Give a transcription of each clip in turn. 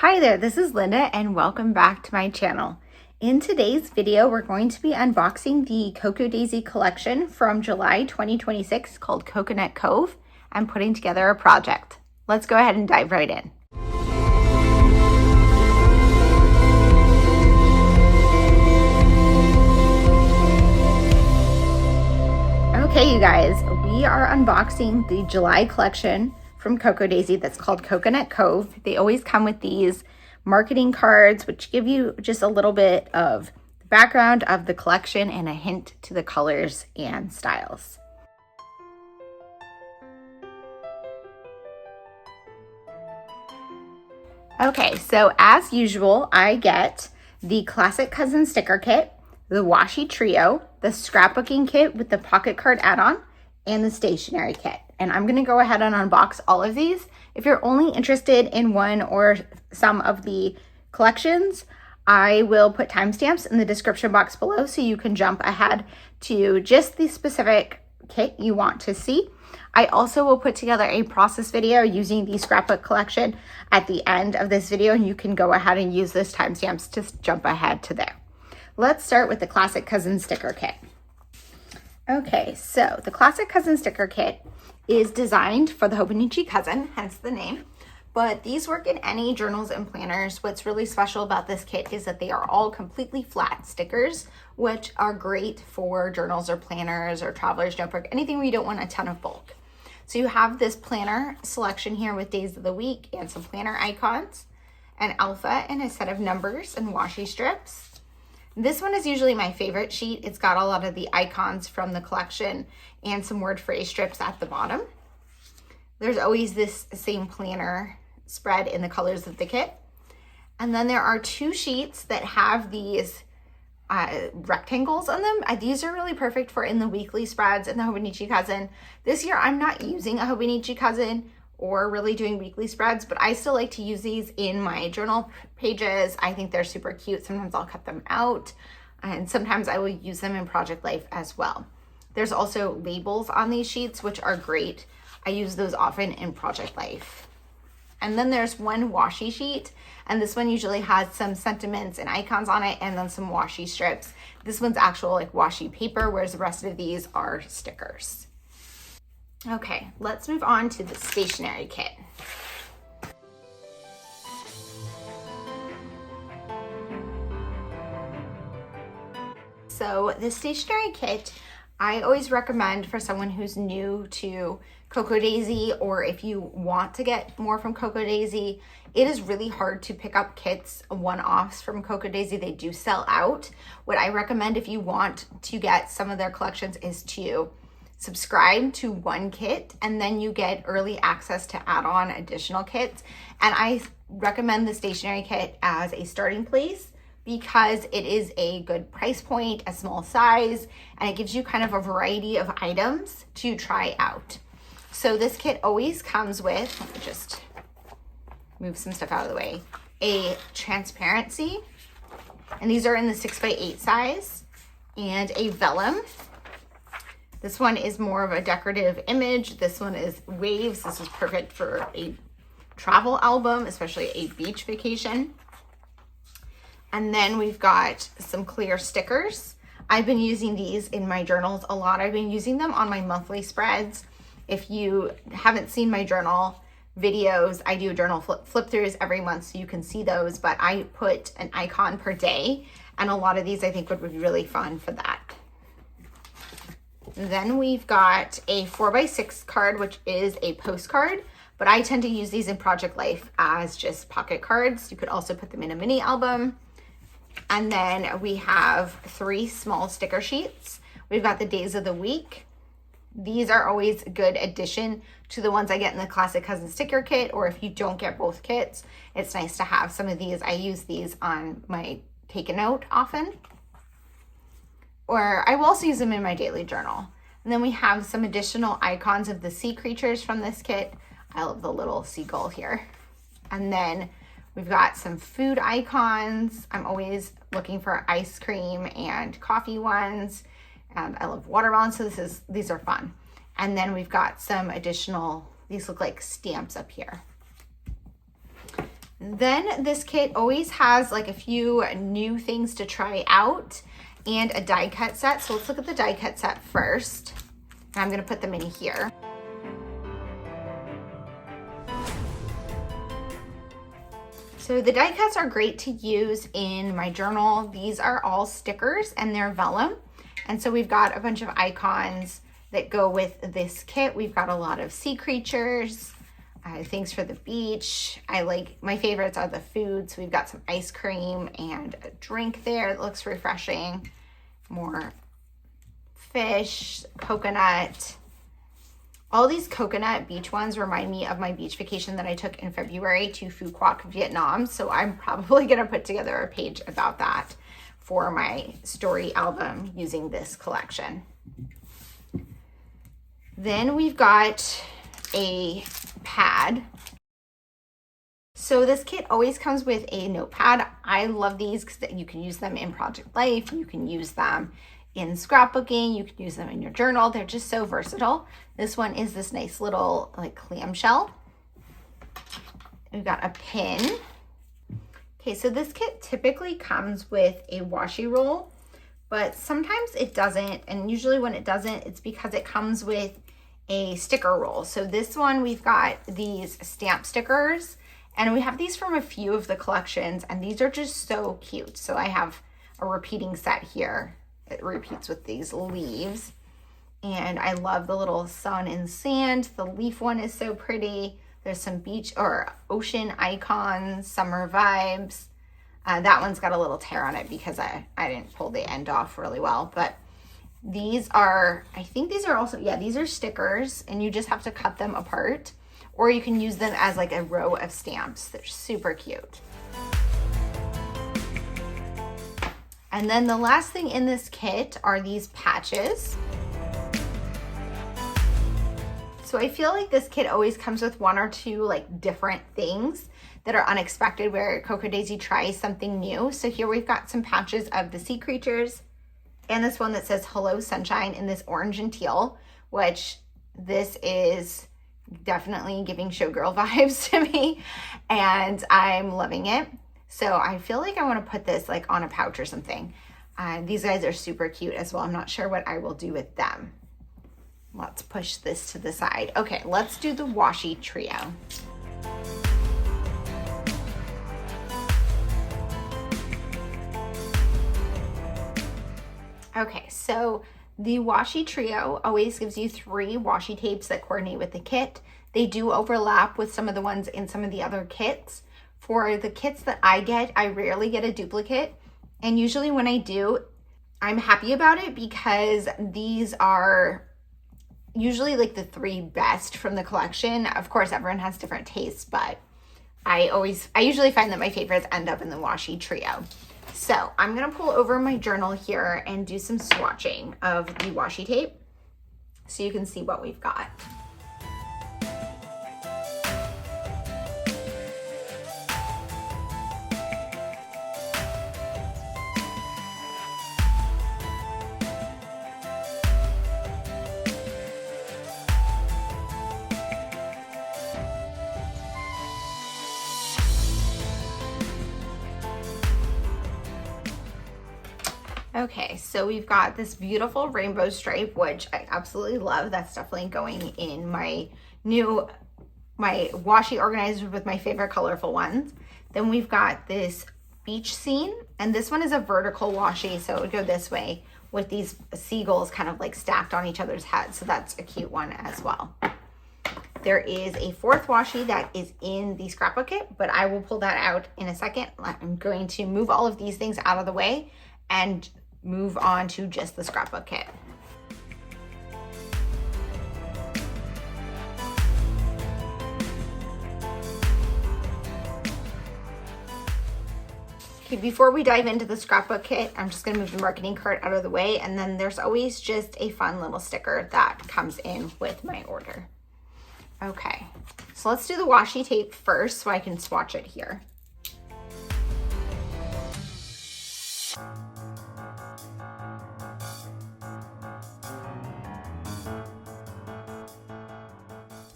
Hi there, this is Linda and welcome back to my channel. In today's video, we're going to be unboxing the Cocoa Daisy collection from July 2026 called Coconut Cove and putting together a project. Let's go ahead and dive right in. Okay, you guys, we are unboxing the July collection from Cocoa Daisy that's called Coconut Cove. They always come with these marketing cards, which give you just a little bit of the background of the collection and a hint to the colors and styles. Okay, so as usual, I get the Classic Cousin sticker kit, the washi trio, the scrapbooking kit with the pocket card add-on, and the stationery kit. And I'm gonna go ahead and unbox all of these. If you're only interested in one or some of the collections, I will put timestamps in the description box below so you can jump ahead to just the specific kit you want to see. I also will put together a process video using the scrapbook collection at the end of this video, and you can go ahead and use those timestamps to jump ahead to there. Let's start with the Classic Cousin sticker kit. Okay, so the Classic Cousin sticker kit is designed for the Hobonichi cousin, hence the name, but these work in any journals and planners. What's really special about this kit is that they are all completely flat stickers, which are great for journals or planners or traveler's notebook, anything where you don't want a ton of bulk. So you have this planner selection here with days of the week and some planner icons, an alpha and a set of numbers and washi strips. This one is usually my favorite sheet. It's got a lot of the icons from the collection and some word phrase strips at the bottom. There's always this same planner spread in the colors of the kit. And then there are two sheets that have these rectangles on them. These are really perfect for in the weekly spreads in the Hobonichi cousin. This year I'm not using a Hobonichi cousin or really doing weekly spreads, but I still like to use these in my journal pages. I think they're super cute. Sometimes I'll cut them out, and sometimes I will use them in Project Life as well. There's also labels on these sheets, which are great. I use those often in Project Life. And then there's one washi sheet, and this one usually has some sentiments and icons on it, and then some washi strips. This one's actual like washi paper, whereas the rest of these are stickers. Okay, let's move on to the stationery kit. So the stationery kit, I always recommend for someone who's new to Cocoa Daisy, or if you want to get more from Cocoa Daisy. It is really hard to pick up kits, one-offs from Cocoa Daisy. They do sell out. What I recommend if you want to get some of their collections is to subscribe to one kit, and then you get early access to add on additional kits. And I recommend the stationery kit as a starting place because it is a good price point, a small size, and it gives you kind of a variety of items to try out. So this kit always comes with, let me just move some stuff out of the way, a transparency, and these are in the 6x8 size, and a vellum. This one is more of a decorative image. This one is waves. This is perfect for a travel album, especially a beach vacation. And then we've got some clear stickers. I've been using these in my journals a lot. I've been using them on my monthly spreads. If you haven't seen my journal videos, I do journal flip throughs every month, so you can see those, but I put an icon per day, and a lot of these I think would be really fun for that. Then we've got a 4x6 card, which is a postcard, but I tend to use these in Project Life as just pocket cards. You could also put them in a mini album. And then we have 3 small sticker sheets. We've got the days of the week. These are always a good addition to the ones I get in the Classic Cousin sticker kit, or if you don't get both kits, it's nice to have some of these. I use these on my take a note often, or I will also use them in my daily journal. And then we have some additional icons of the sea creatures from this kit. I love the little seagull here. And then we've got some food icons. I'm always looking for ice cream and coffee ones. And I love watermelon, so these are fun. And then we've got some additional, these look like stamps up here. Then this kit always has like a few new things to try out and a die cut set. So let's look at the die cut set first. And I'm gonna put them in here. So the die cuts are great to use in my journal. These are all stickers and they're vellum. And so we've got a bunch of icons that go with this kit. We've got a lot of sea creatures, things for the beach. My favorites are the food. So we've got some ice cream and a drink there that looks refreshing. More fish, coconut. All these coconut beach ones remind me of my beach vacation that I took in February to Phu Quoc, Vietnam. So I'm probably gonna put together a page about that for my story album using this collection. Then we've got a pad. So this kit always comes with a notepad. I love these because you can use them in Project Life. You can use them in scrapbooking. You can use them in your journal. They're just so versatile. This one is this nice little like clamshell. We've got a pin. Okay, so this kit typically comes with a washi roll, but sometimes it doesn't. And usually when it doesn't, it's because it comes with a sticker roll. So this one, we've got these stamp stickers, and we have these from a few of the collections, and these are just so cute. So I have a repeating set here. It repeats with these leaves. And I love the little sun and sand. The leaf one is so pretty. There's some beach or ocean icons, summer vibes. That one's got a little tear on it because I didn't pull the end off really well. But these are, I think these are also, yeah, these are stickers, and you just have to cut them apart. Or you can use them as like a row of stamps. They're super cute. And then the last thing in this kit are these patches. So I feel like this kit always comes with one or two like different things that are unexpected where Cocoa Daisy tries something new. So here we've got some patches of the sea creatures and this one that says Hello Sunshine in this orange and teal, which this is definitely giving showgirl vibes to me and I'm loving it. So I feel like I want to put this like on a pouch or something. These guys are super cute as well. I'm not sure what I will do with them. Let's push this to the side. Okay, let's do the washi trio. Okay, so the washi trio always gives you 3 washi tapes that coordinate with the kit. They do overlap with some of the ones in some of the other kits. For the kits that I get, I rarely get a duplicate. And usually when I do, I'm happy about it because these are usually like the 3 best from the collection. Of course, everyone has different tastes, but I usually find that my favorites end up in the washi trio. So I'm gonna pull over my journal here and do some swatching of the washi tape so you can see what we've got. Okay, so we've got this beautiful rainbow stripe, which I absolutely love. That's definitely going in my washi organizer with my favorite colorful ones. Then we've got this beach scene, and this one is a vertical washi, so it would go this way with these seagulls kind of like stacked on each other's heads. So that's a cute one as well. There is a 4th washi that is in the scrapbook kit, but I will pull that out in a second. I'm going to move all of these things out of the way and move on to just the scrapbook kit. Okay, before we dive into the scrapbook kit, I'm just gonna move the marketing card out of the way, and then there's always just a fun little sticker that comes in with my order. Okay, so let's do the washi tape first so I can swatch it here.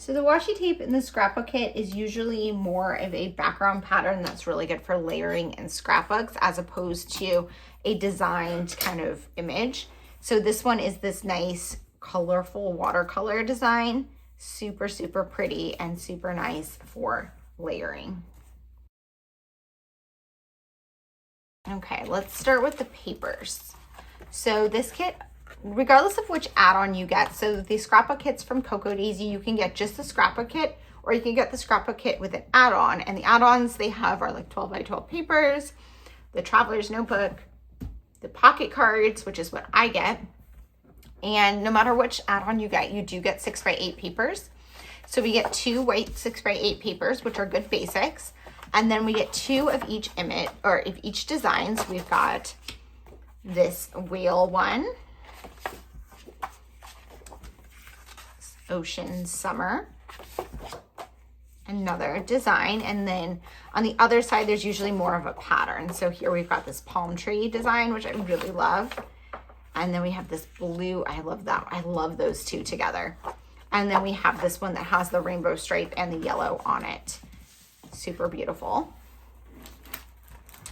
So the washi tape in the scrapbook kit is usually more of a background pattern that's really good for layering in scrapbooks as opposed to a designed kind of image. So this one is this nice colorful watercolor design. Super, super pretty and super nice for layering. Okay, let's start with the papers. So this kit, regardless of which add-on you get, so the scrapbook kits from Cocoa Daisy, you can get just the scrapbook kit, or you can get the scrapbook kit with an add-on. And the add-ons they have are like 12 by 12 papers, the traveler's notebook, the pocket cards, which is what I get. And no matter which add-on you get, you do get 6 by 8 papers. So we get 2 white 6 by 8 papers, which are good basics. And then we get 2 of each image, or of each designs. We've got this whale one, ocean summer, another design, and then on the other side there's usually more of a pattern. So here we've got this palm tree design, which I really love, and then we have this blue. I love that. I love those two together. And then we have this one that has the rainbow stripe and the yellow on it. Super beautiful.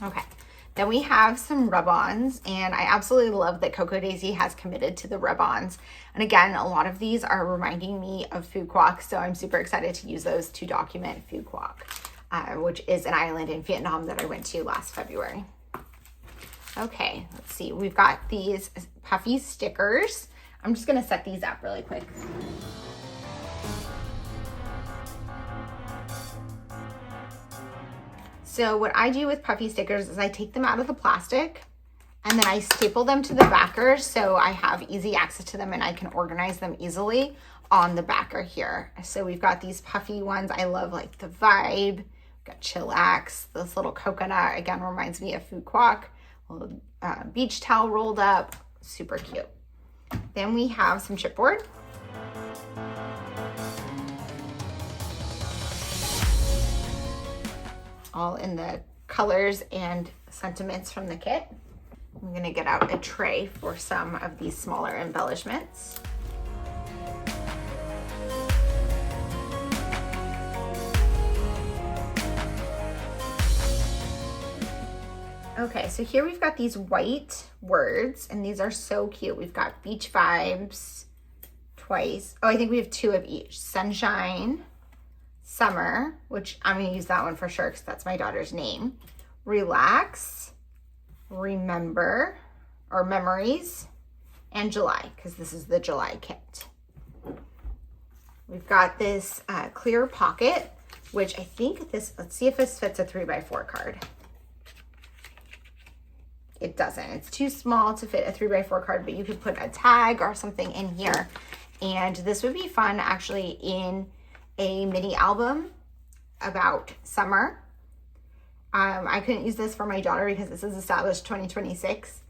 Okay, then we have some rub-ons, and I absolutely love that Cocoa Daisy has committed to the rub-ons. And again, a lot of these are reminding me of Phuoc, so I'm super excited to use those to document Phuoc, which is an island in Vietnam that I went to last February. Okay, let's see. We've got these puffy stickers. I'm just gonna set these up really quick. So what I do with puffy stickers is I take them out of the plastic and then I staple them to the backer so I have easy access to them and I can organize them easily on the backer here. So we've got these puffy ones. I love like the vibe. We've got chillax. This little coconut, again, reminds me of Phuoc. Little beach towel rolled up. Super cute. Then we have some chipboard. All in the colors and sentiments from the kit. I'm gonna get out a tray for some of these smaller embellishments. Okay, so here we've got these white words, and these are so cute. We've got beach vibes twice. Oh, I think we have 2 of each. Sunshine, summer, which I'm gonna use that one for sure because that's my daughter's name. Relax, remember, or memories, and July, because this is the July kit. We've got this clear pocket, which I think this, let's see if this fits a 3x4 card. It doesn't. It's too small to fit a 3x4 card, but you could put a tag or something in here. And this would be fun actually in a mini album about summer. I couldn't use this for my daughter because this is established 2026.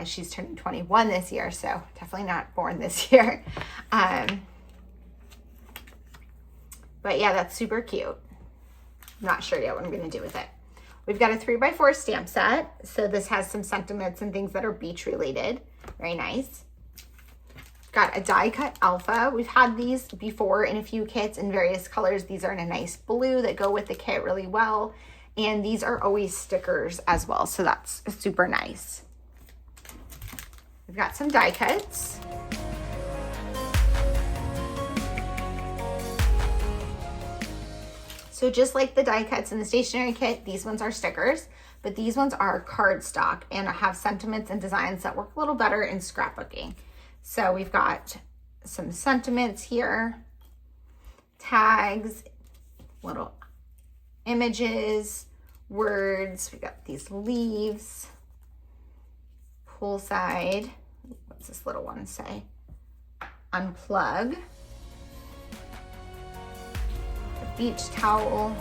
She's turning 21 this year, so definitely not born this year. But yeah, that's super cute. I'm not sure yet what I'm gonna do with it. We've got a 3x4 stamp set. So this has some sentiments and things that are beach related. Very nice. Got a die cut alpha. We've had these before in a few kits in various colors. These are in a nice blue that go with the kit really well. And these are always stickers as well. So that's super nice. We've got some die cuts. So just like the die cuts in the stationery kit, these ones are stickers, but these ones are cardstock and have sentiments and designs that work a little better in scrapbooking. So we've got some sentiments here, tags, little images, words. We've got these leaves, poolside. What's this little one say? Unplug. Beach towel,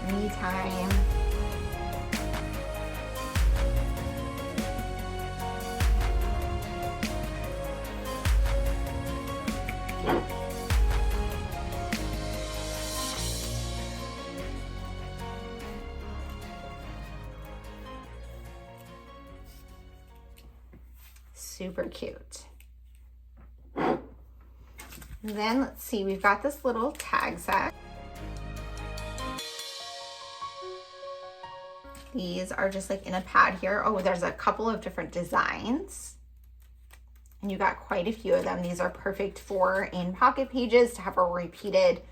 me time, super cute. And then let's see, we've got this little tag set. These are just like in a pad here. Oh, there's a couple of different designs. And you got quite a few of them. These are perfect for in pocket pages to have a repeated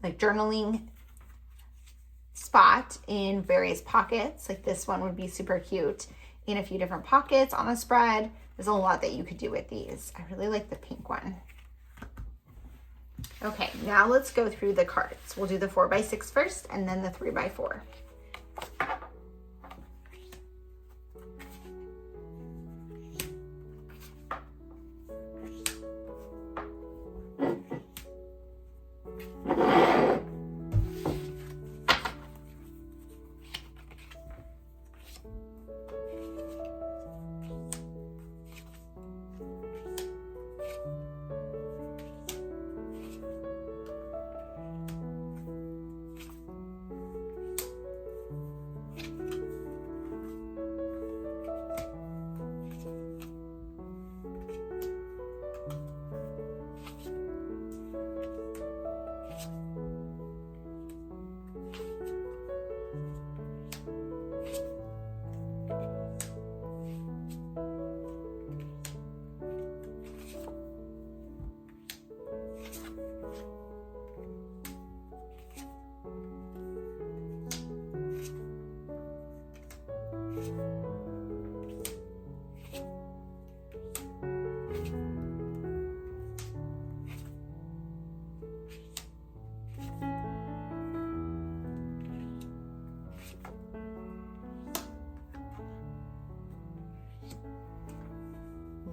like journaling spot in various pockets. Like this one would be super cute in a few different pockets on a spread. There's a lot that you could do with these. I really like the pink one. Okay, now let's go through the cards. We'll do the 4x6 first and then the 3x4.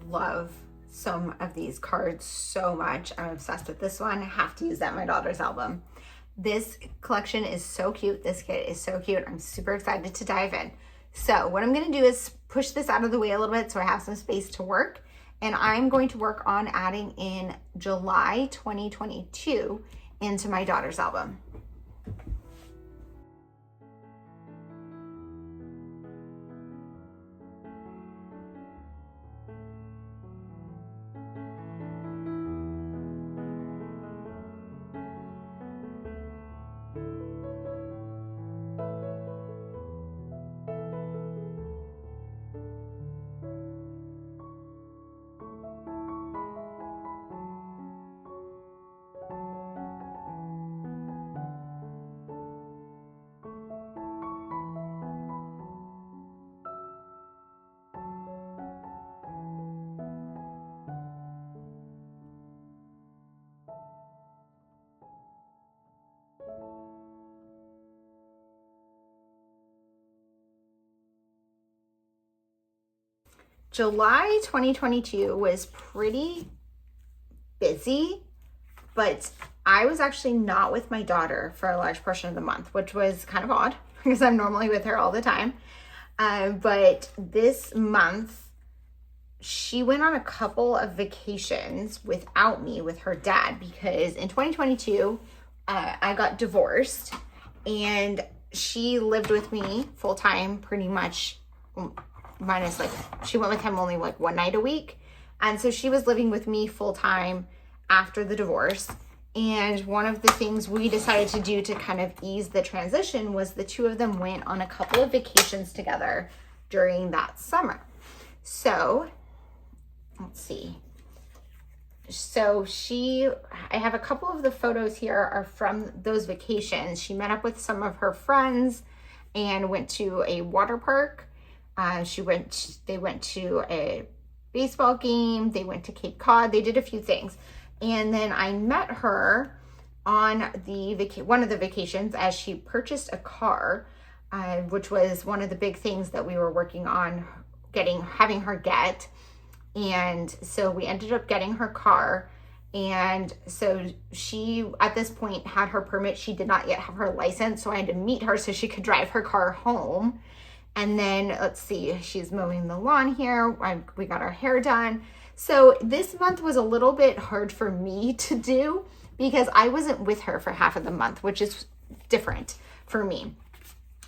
Love some of these cards so much. I'm obsessed with this one. I have to use that in my daughter's album. This collection is so cute. This kit is so cute. I'm super excited to dive in. So what I'm going to do is push this out of the way a little bit so I have some space to work. And I'm going to work on adding in July 2022 into my daughter's album. July 2022 was pretty busy, but I was actually not with my daughter for a large portion of the month, which was kind of odd because I'm normally with her all the time. But this month, she went on a couple of vacations without me with her dad because in 2022, I got divorced and she lived with me full time pretty much, minus like she went with him only like one night a week. And so she was living with me full time after the divorce. And one of the things we decided to do to kind of ease the transition was the two of them went on a couple of vacations together during that summer. So let's see. So I have a couple of the photos here are from those vacations. She met up with some of her friends and went to a water park. They went to a baseball game. They went to Cape Cod. They did a few things. And then I met her on one of the vacations as she purchased a car, which was one of the big things that we were working on having her get. And so we ended up getting her car. And so she, at this point, had her permit. She did not yet have her license. So I had to meet her so she could drive her car home. And then let's see, she's mowing the lawn here. We got our hair done. So this month was a little bit hard for me to do because I wasn't with her for half of the month, which is different for me.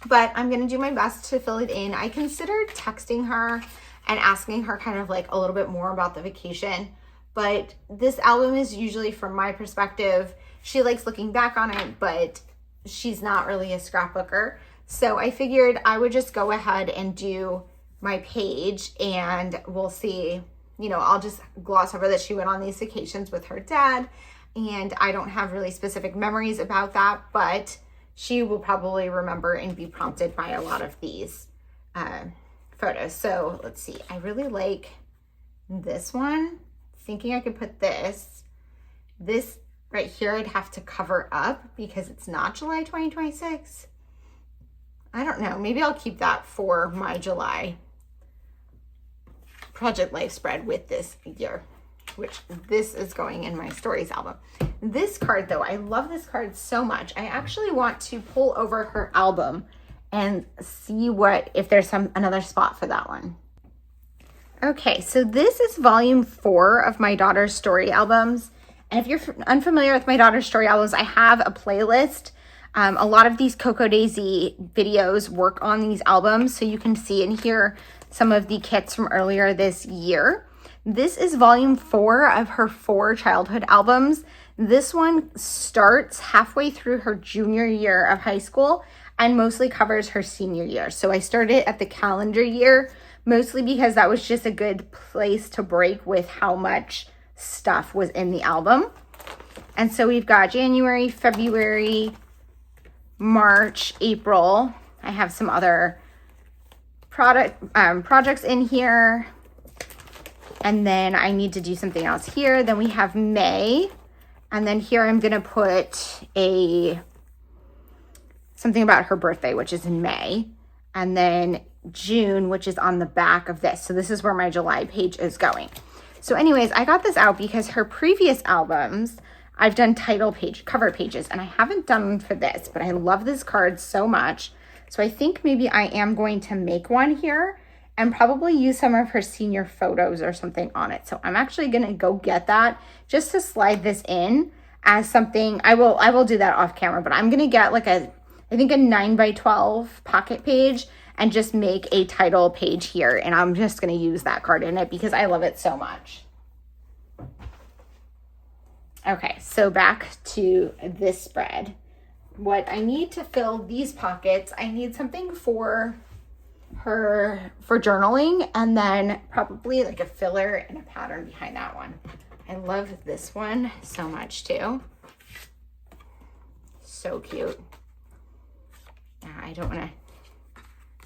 But I'm going to do my best to fill it in. I considered texting her and asking her kind of like a little bit more about the vacation, but this album is usually, from my perspective, she likes looking back on it, but she's not really a scrapbooker. So I figured I would just go ahead and do my page, and we'll see, you know, I'll just gloss over that she went on these vacations with her dad, and I don't have really specific memories about that, but she will probably remember and be prompted by a lot of these photos. So let's see, I really like this one. Thinking I could put this right here, I'd have to cover up because it's not July 2026. I don't know, maybe I'll keep that for my July project life spread with this year, which this is going in my stories album. This card though, I love this card so much. I actually want to pull over her album and see if there's another spot for that one. Okay, so this is volume 4 of my daughter's story albums. And if you're unfamiliar with my daughter's story albums, I have a playlist. A lot of these Cocoa Daisy videos work on these albums, so you can see and hear some of the kits from earlier this year. This is volume 4 of her 4 childhood albums. This one starts halfway through her junior year of high school and mostly covers her senior year. So I started at the calendar year, mostly because that was just a good place to break with how much stuff was in the album. And so we've got January, February, March, April. I have some other projects in here. And then I need to do something else here. Then we have May. And then here I'm going to put something about her birthday, which is in May. And then June, which is on the back of this. So this is where my July page is going. So anyways, I got this out because her previous albums, I've done cover pages, and I haven't done for this, but I love this card so much. So I think maybe I am going to make one here and probably use some of her senior photos or something on it. So I'm actually going to go get that just to slide this in as something. I will do that off camera, but I'm going to get like I think a 9x12 pocket page and just make a title page here. And I'm just going to use that card in it because I love it so much. Okay, so back to this spread. What I need to fill these pockets, I need something for journaling, and then probably like a filler and a pattern behind that one. I love this one so much too. So cute. I don't want to.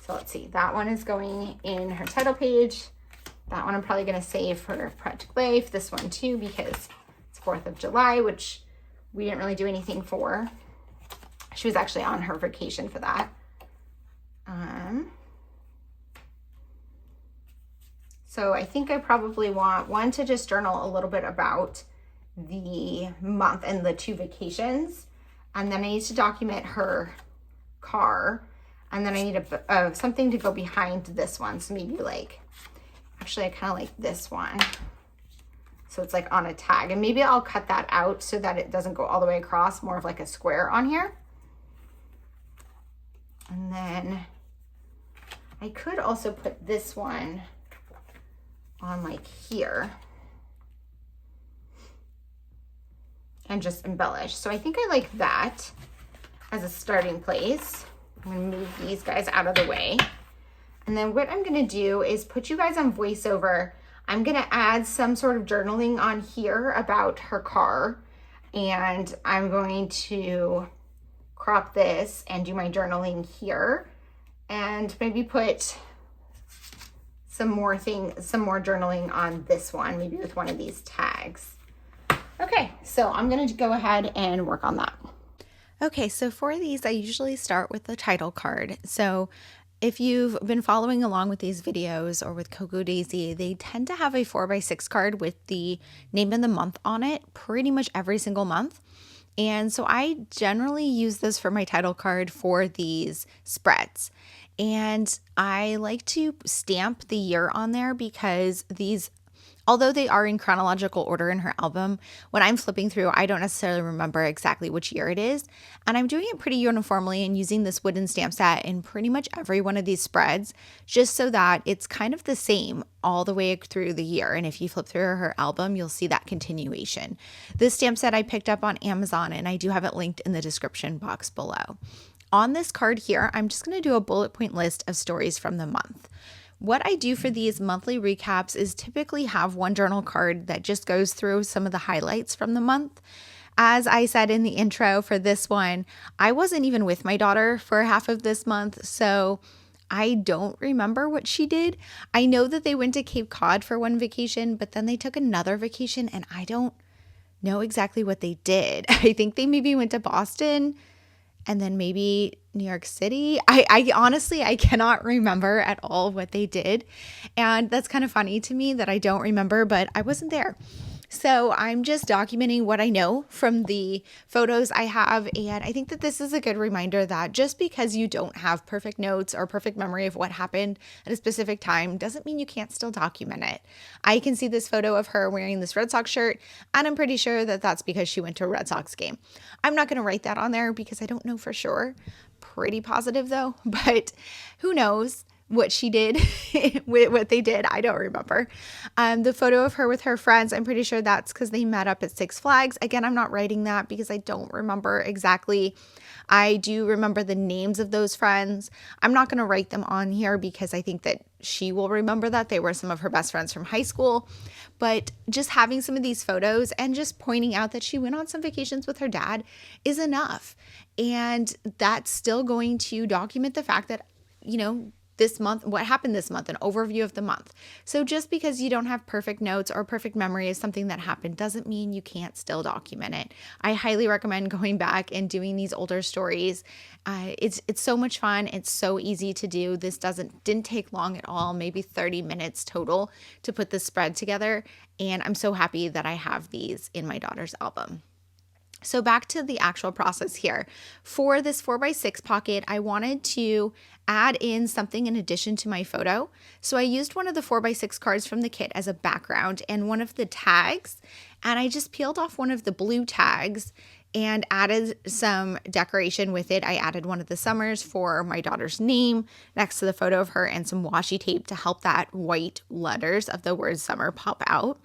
So let's see, that one is going in her title page. That one I'm probably going to save for Project Life. This one too, because it's 4th of July, which we didn't really do anything for. She was actually on her vacation for that. So I think I probably want one to just journal a little bit about the month and the 2 vacations. And then I need to document her car. And then I need something to go behind this one. So maybe like, actually I kind of like this one. So it's like on a tag, and maybe I'll cut that out so that it doesn't go all the way across, more of like a square on here. And then I could also put this one on like here and just embellish. So I think I like that as a starting place. I'm going to move these guys out of the way. And then what I'm going to do is put you guys on voiceover. I'm going to add some sort of journaling on here about her car. And I'm going to crop this and do my journaling here. And maybe put some more journaling on this one, maybe with one of these tags. Okay, so I'm going to go ahead and work on that. Okay, so for these, I usually start with the title card. So if you've been following along with these videos or with Cocoa Daisy, they tend to have a 4x6 card with the name of the month on it pretty much every single month. And so I generally use this for my title card for these spreads. And I like to stamp the year on there because these Although they are in chronological order in her album, when I'm flipping through, I don't necessarily remember exactly which year it is. And I'm doing it pretty uniformly and using this wooden stamp set in pretty much every one of these spreads, just so that it's kind of the same all the way through the year. And if you flip through her album, you'll see that continuation. This stamp set I picked up on Amazon, and I do have it linked in the description box below. On this card here, I'm just going to do a bullet point list of stories from the month. What I do for these monthly recaps is typically have one journal card that just goes through some of the highlights from the month. As I said in the intro for this one, I wasn't even with my daughter for half of this month, so I don't remember what she did. I know that they went to Cape Cod for one vacation, but then they took another vacation, and I don't know exactly what they did. I think they maybe went to Boston and then maybe New York City. I honestly, I cannot remember at all what they did. And that's kind of funny to me that I don't remember, but I wasn't there. So I'm just documenting what I know from the photos I have. And I think that this is a good reminder that just because you don't have perfect notes or perfect memory of what happened at a specific time doesn't mean you can't still document it. I can see this photo of her wearing this Red Sox shirt, and I'm pretty sure that that's because she went to a Red Sox game. I'm not going to write that on there because I don't know for sure. Pretty positive though, but who knows what she did, what they did. I don't remember. The photo of her with her friends, I'm pretty sure that's because they met up at Six Flags. Again, I'm not writing that because I don't remember exactly. I do remember the names of those friends. I'm not going to write them on here because I think that she will remember that they were some of her best friends from high school. But just having some of these photos and just pointing out that she went on some vacations with her dad is enough. And that's still going to document the fact that, this month, what happened this month, an overview of the month. So just because you don't have perfect notes or perfect memory of something that happened doesn't mean you can't still document it. I highly recommend going back and doing these older stories. It's so much fun. It's so easy to do. This didn't take long at all, maybe 30 minutes total to put this spread together. And I'm so happy that I have these in my daughter's album. So back to the actual process here. For this 4x6 pocket, I wanted to add in something in addition to my photo. So I used one of the 4x6 cards from the kit as a background and one of the tags, and I just peeled off one of the blue tags and added some decoration with it. I added one of the summers for my daughter's name next to the photo of her and some washi tape to help that white letters of the word summer pop out.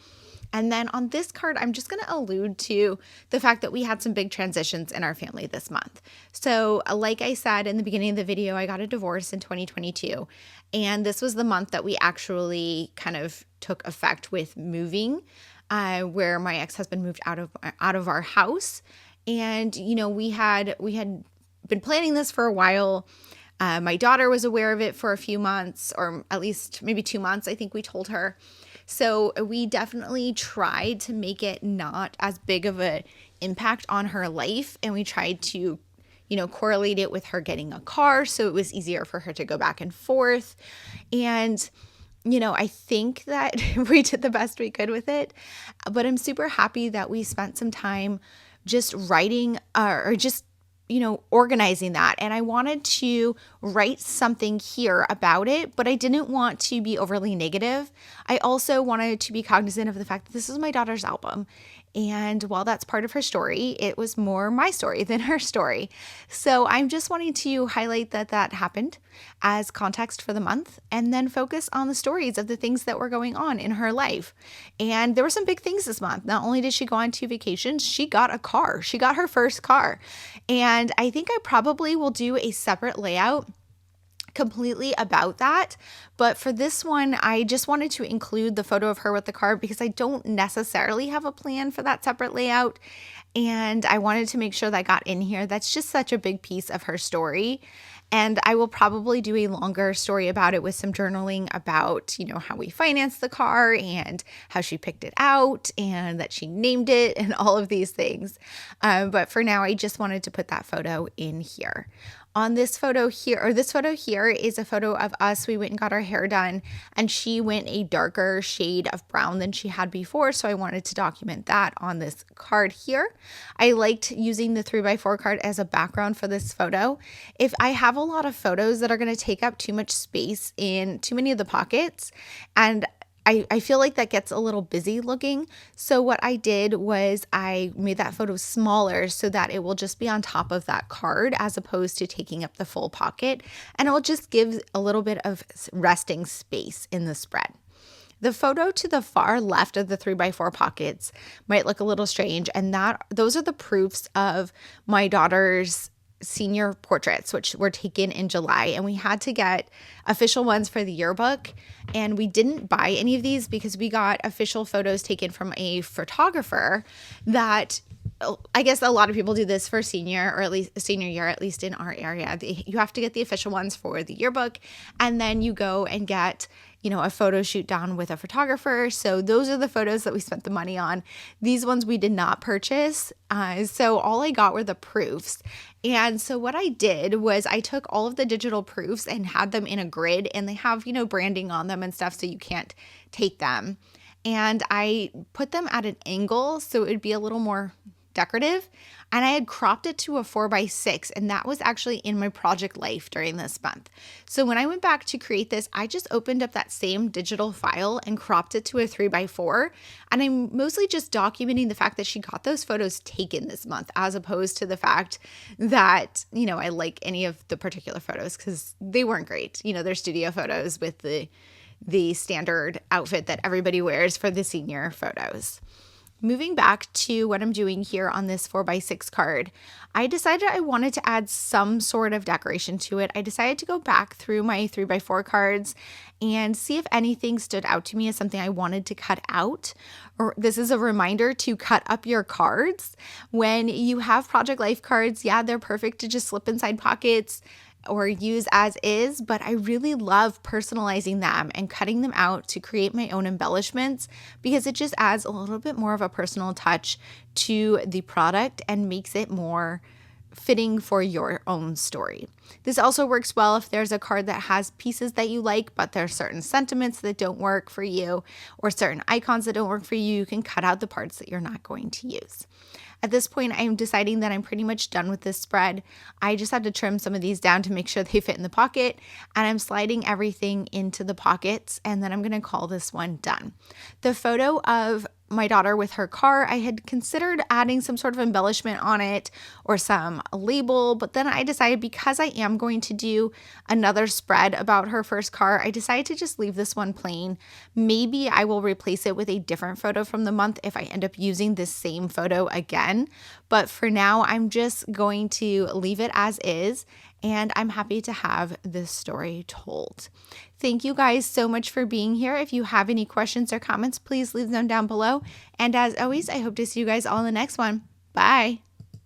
And then on this card, I'm just going to allude to the fact that we had some big transitions in our family this month. So like I said in the beginning of the video, I got a divorce in 2022. And this was the month that we actually kind of took effect with moving, where my ex-husband moved out of our house. And, we had been planning this for a while. My daughter was aware of it for a few months, or at least maybe 2 months, I think we told her. So we definitely tried to make it not as big of an impact on her life. And we tried to, correlate it with her getting a car so it was easier for her to go back and forth. And, I think that we did the best we could with it. But I'm super happy that we spent some time just writing or just organizing that. And I wanted to write something here about it, but I didn't want to be overly negative. I also wanted to be cognizant of the fact that this is my daughter's album. And while that's part of her story, it was more my story than her story. So I'm just wanting to highlight that happened as context for the month and then focus on the stories of the things that were going on in her life. And there were some big things this month. Not only did she go on 2 vacations, she got a car. She got her first car. And I think I probably will do a separate layout completely about that. But for this one, I just wanted to include the photo of her with the car because I don't necessarily have a plan for that separate layout. And I wanted to make sure that I got in here. That's just such a big piece of her story. And I will probably do a longer story about it with some journaling about, how we financed the car and how she picked it out and that she named it and all of these things. But for now, I just wanted to put that photo in here. On this photo here is a photo of us. We went and got our hair done, and she went a darker shade of brown than she had before, so I wanted to document that on this card here. I liked using the 3x4 card as a background for this photo. If I have a lot of photos that are going to take up too much space in too many of the pockets, and I feel like that gets a little busy looking. So what I did was I made that photo smaller so that it will just be on top of that card as opposed to taking up the full pocket. And it will just give a little bit of resting space in the spread. The photo to the far left of the 3x4 pockets might look a little strange, and those are the proofs of my daughter's senior portraits, which were taken in July, and we had to get official ones for the yearbook. And we didn't buy any of these because we got official photos taken from a photographer that, I guess a lot of people do this for senior, or at least senior year, at least in our area. You have to get the official ones for the yearbook, and then you go and get a photo shoot done with a photographer. So those are the photos that we spent the money on. These ones we did not purchase. So all I got were the proofs. And so what I did was I took all of the digital proofs and had them in a grid, and they have, branding on them and stuff, so you can't take them. And I put them at an angle so it would be a little more decorative, and I had cropped it to a 4x6, and that was actually in my project life during this month. So when I went back to create this, I just opened up that same digital file and cropped it to a 3x4, and I'm mostly just documenting the fact that she got those photos taken this month, as opposed to the fact that I like any of the particular photos, because they weren't great. They're studio photos with the standard outfit that everybody wears for the senior photos. Moving back to what I'm doing here on this 4x6 card, I decided I wanted to add some sort of decoration to it. I decided to go back through my 3x4 cards and see if anything stood out to me as something I wanted to cut out. Or this is a reminder to cut up your cards. When you have Project Life cards, yeah, they're perfect to just slip inside pockets or use as is, but I really love personalizing them and cutting them out to create my own embellishments, because it just adds a little bit more of a personal touch to the product and makes it more fitting for your own story. This also works well if there's a card that has pieces that you like, but there are certain sentiments that don't work for you, or certain icons that don't work for you. You can cut out the parts that you're not going to use. At this point, I'm deciding that I'm pretty much done with this spread. I just had to trim some of these down to make sure they fit in the pocket, and I'm sliding everything into the pockets, and then I'm going to call this one done. The photo of my daughter with her car, I had considered adding some sort of embellishment on it or some label, but then I decided, because I am going to do another spread about her first car, I decided to just leave this one plain. Maybe I will replace it with a different photo from the month if I end up using this same photo again, but for now I'm just going to leave it as is, and I'm happy to have this story told. Thank you guys so much for being here. If you have any questions or comments, please leave them down below. And as always, I hope to see you guys all in the next one. Bye.